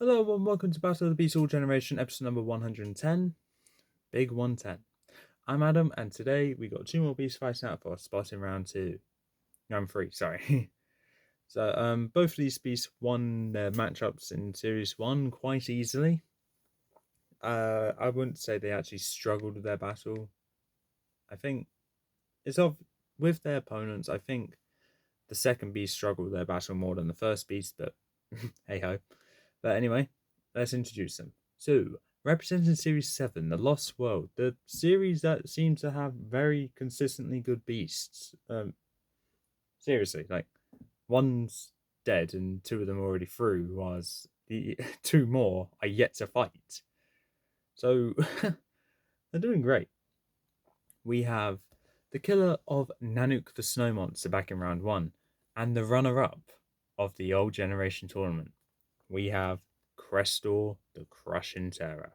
Hello and welcome to Battle of the Beast All Generation, episode number 110, Big 110. I'm Adam, and today we got two more beasts fighting out for a spot in round 3, sorry. So, both of these beasts won their matchups in Series 1 quite easily. I wouldn't say they actually struggled with their battle. I think with their opponents, I think the second beast struggled with their battle more than the first beast, but hey ho. But anyway, let's introduce them. So, representing Series 7, The Lost World, the series that seems to have very consistently good beasts. Seriously, like, one's dead and two of them already through, was the two more are yet to fight. So, they're doing great. We have the killer of Nanook the Snow Monster back in round 1, and the runner-up of the Old Generation tournament. We have Krestor the Crushing Terror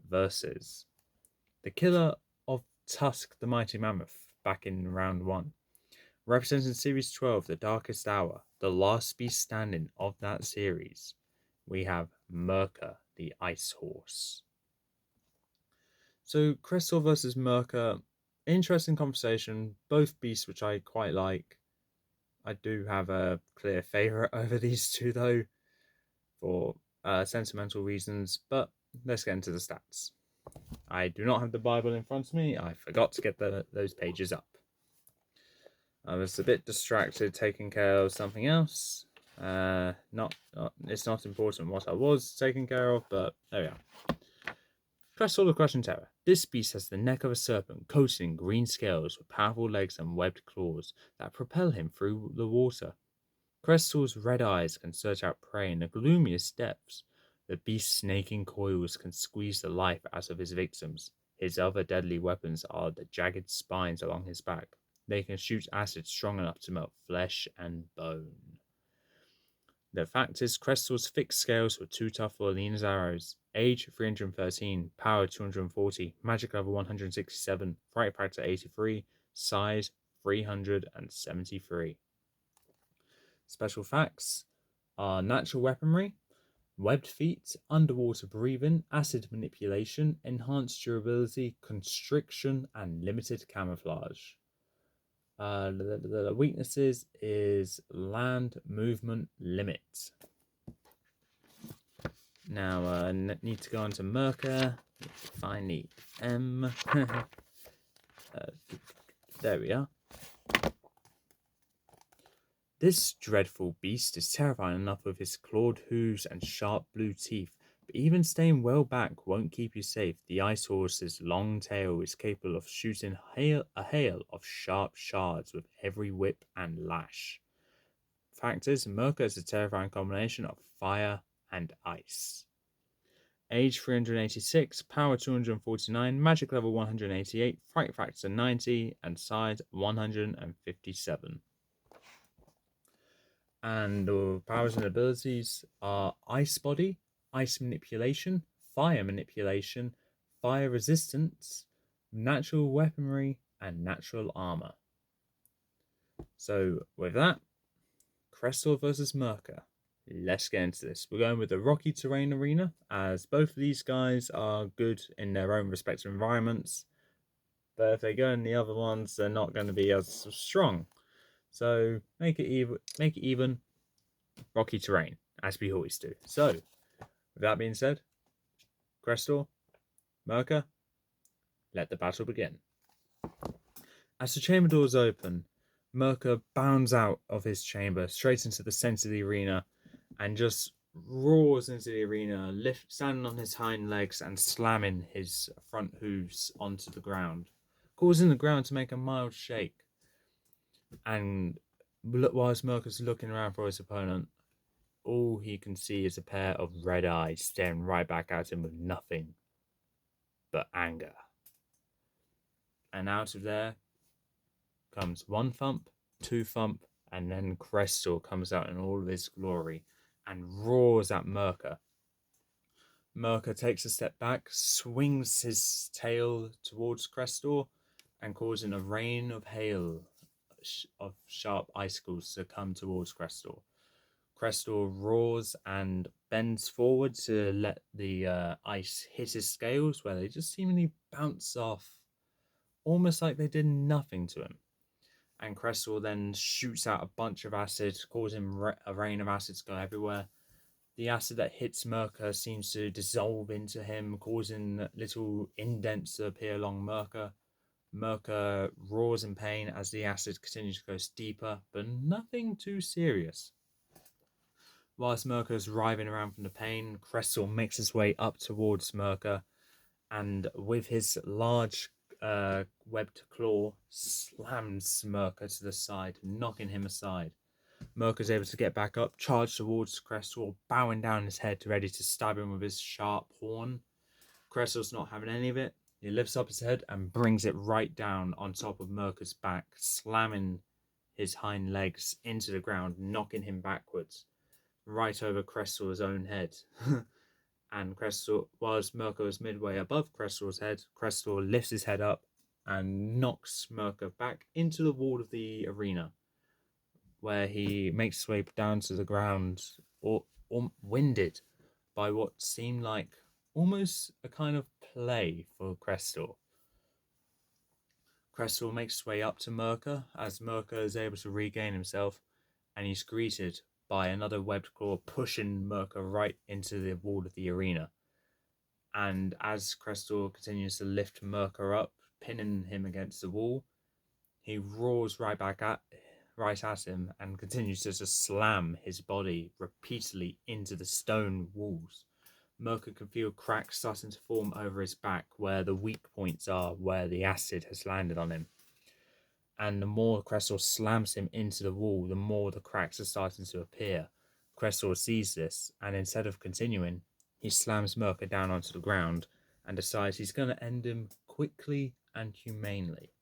versus the killer of Tusk the Mighty Mammoth back in round 1. Representing Series 12, The Darkest Hour, the last beast standing of that series, we have Mirka the Ice Horse. So Krestor versus Mirka, interesting conversation. Both beasts which I quite like. I do have a clear favourite over these two though, for sentimental reasons, but let's get into the stats. I do not have the Bible in front of me. I forgot to get those pages up. I was a bit distracted taking care of something else. It's not important what I was taking care of, but there we are. Krestor the Crushing Terror. This beast has the neck of a serpent coated in green scales with powerful legs and webbed claws that propel him through the water. Krestor's red eyes can search out prey in the gloomiest depths. The beast's snaking coils can squeeze the life out of his victims. His other deadly weapons are the jagged spines along his back. They can shoot acid strong enough to melt flesh and bone. The fact is, Krestor's thick scales were too tough for Alina's arrows. Age 313, power 240, magic level 167, fright factor 83, size 373. Special facts are natural weaponry, webbed feet, underwater breathing, acid manipulation, enhanced durability, constriction, and limited camouflage. The weaknesses is land movement limit. Now, need to go on to Mirka. Find the M. There we are. This dreadful beast is terrifying enough with his clawed hooves and sharp blue teeth, but even staying well back won't keep you safe. The ice horse's long tail is capable of shooting a hail of sharp shards with every whip and lash. Fact is, Mirka is a terrifying combination of fire and ice. Age 386, power 249, magic level 188, fright factor 90, and size 157. And the powers and abilities are Ice Body, Ice Manipulation, Fire Manipulation, Fire Resistance, Natural Weaponry, and Natural Armor. So, with that, Krestor versus Mirka. Let's get into this. We're going with the Rocky Terrain Arena, as both of these guys are good in their own respective environments. But if they go in the other ones, they're not going to be as strong. So make it even. Rocky terrain, as we always do. So, with that being said, Krestor, Mirka, let the battle begin. As the chamber doors open, Mirka bounds out of his chamber straight into the center of the arena and just roars into the arena, standing on his hind legs and slamming his front hooves onto the ground, causing the ground to make a mild shake. And whilst Mirka's looking around for his opponent, all he can see is a pair of red eyes staring right back at him with nothing but anger. And out of there comes one thump, two thump, and then Krestor comes out in all of his glory and roars at Mirka. Mirka takes a step back, swings his tail towards Krestor, and causing a rain of hail of sharp icicles to come towards Krestor. Krestor roars and bends forward to let the ice hit his scales, where they just seemingly bounce off, almost like they did nothing to him. And Krestor then shoots out a bunch of acid, causing a rain of acid to go everywhere. The acid that hits Mirka seems to dissolve into him, causing little indents to appear along Mirka. Mirka roars in pain as the acid continues to go deeper, but nothing too serious. Whilst Mirka is writhing around from the pain, Krestor makes his way up towards Mirka, and with his large webbed claw, slams Mirka to the side, knocking him aside. Mirka's able to get back up, charge towards Krestor, bowing down his head, ready to stab him with his sharp horn. Krestor's not having any of it. He lifts up his head and brings it right down on top of Mirka's back, slamming his hind legs into the ground, knocking him backwards, right over Krestor's own head. And Krestor, whilst Mirka was midway above Krestor's head, Krestor lifts his head up and knocks Mirka back into the wall of the arena, where he makes his way down to the ground, or winded by what seemed like almost a kind of play for Krestor. Krestor makes his way up to Mirka as Mirka is able to regain himself, and he's greeted by another webbed claw pushing Mirka right into the wall of the arena. And as Krestor continues to lift Mirka up, pinning him against the wall, he roars right at him and continues to just slam his body repeatedly into the stone walls. Mirka can feel cracks starting to form over his back where the weak points are, where the acid has landed on him. And the more Krestor slams him into the wall, the more the cracks are starting to appear. Krestor sees this, and instead of continuing, he slams Mirka down onto the ground and decides he's going to end him quickly and humanely.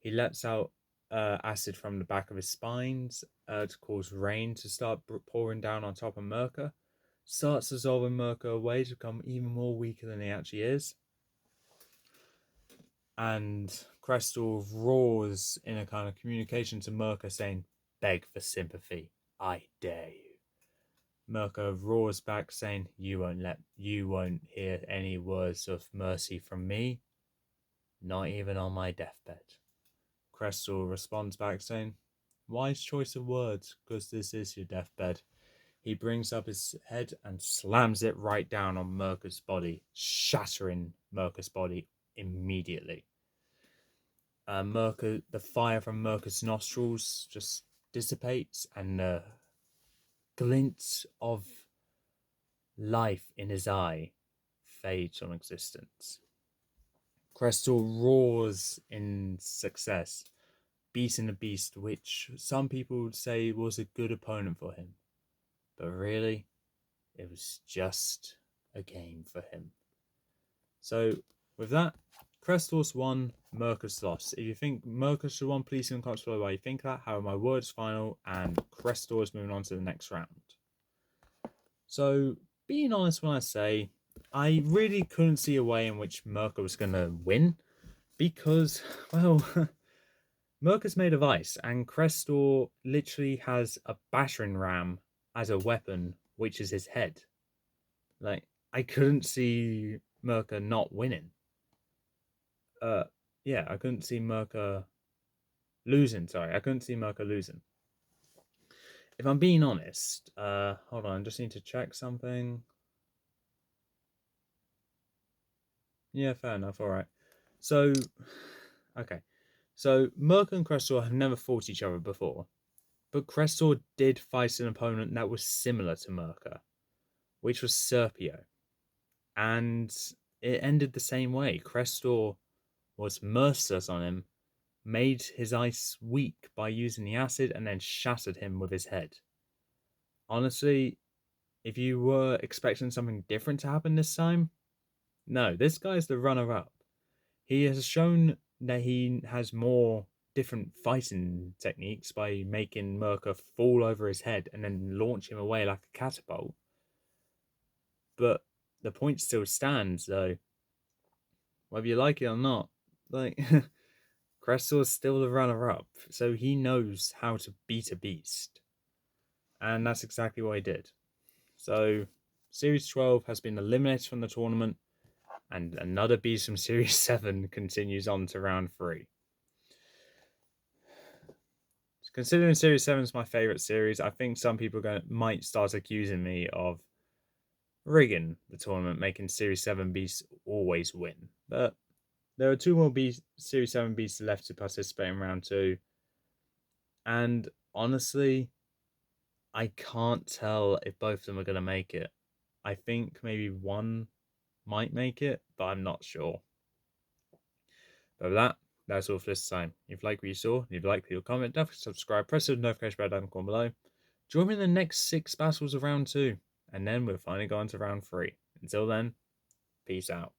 He lets out acid from the back of his spines to cause rain to start pouring down on top of Mirka, starts dissolving Mirka away to become even more weaker than he actually is. And Krestor roars in a kind of communication to Mirka saying, "Beg for sympathy, I dare you." Mirka roars back saying, you won't hear any words of mercy from me, not even on my deathbed." Krestor responds back saying, "Wise choice of words, because this is your deathbed." He brings up his head and slams it right down on Mirka's body, shattering Mirka's body immediately. The fire from Mirka's nostrils just dissipates, and the glint of life in his eye fades from existence. Krestor roars in success, beating the beast, which some people would say was a good opponent for him. But really, it was just a game for him. So, with that, Krestor's won, Mirka's lost. If you think Mirka should have won, please leave in the comments below why you think that. However, my word is final, and Krestor is moving on to the next round. So, being honest when I say, I really couldn't see a way in which Mirka was going to win, because, well, Mirka's made of ice, and Krestor literally has a battering ram as a weapon, which is his head. Like, I couldn't see Mirka not winning. Yeah, I couldn't see Mirka losing. Sorry, I couldn't see Mirka losing. If I'm being honest, hold on, I just need to check something. Yeah, fair enough, alright. So, okay. So, Mirka and Krestor have never fought each other before, but Krestor did fight an opponent that was similar to Mirka, which was Serpio. And it ended the same way. Krestor was merciless on him, made his ice weak by using the acid, and then shattered him with his head. Honestly, if you were expecting something different to happen this time, no, this guy's the runner-up. He has shown that he has more different fighting techniques by making Mirka fall over his head and then launch him away like a catapult. But the point still stands, though. Whether you like it or not, like, Krestor's still the runner-up, so he knows how to beat a beast. And that's exactly what he did. So, Series 12 has been eliminated from the tournament, and another beast from Series 7 continues on to round 3. Considering Series 7 is my favourite series, I think some people might start accusing me of rigging the tournament, making Series 7 beasts always win. But there are 2 more Series 7 beasts left to participate in round 2. And honestly, I can't tell if both of them are going to make it. I think maybe one might make it, but I'm not sure. But with that's all for this time. If you like what you saw, if you like, leave a comment, don't forget to subscribe, press the notification bell down the corner below. Join me in the next 6 battles of round 2, and then we'll finally go on to round 3. Until then, peace out.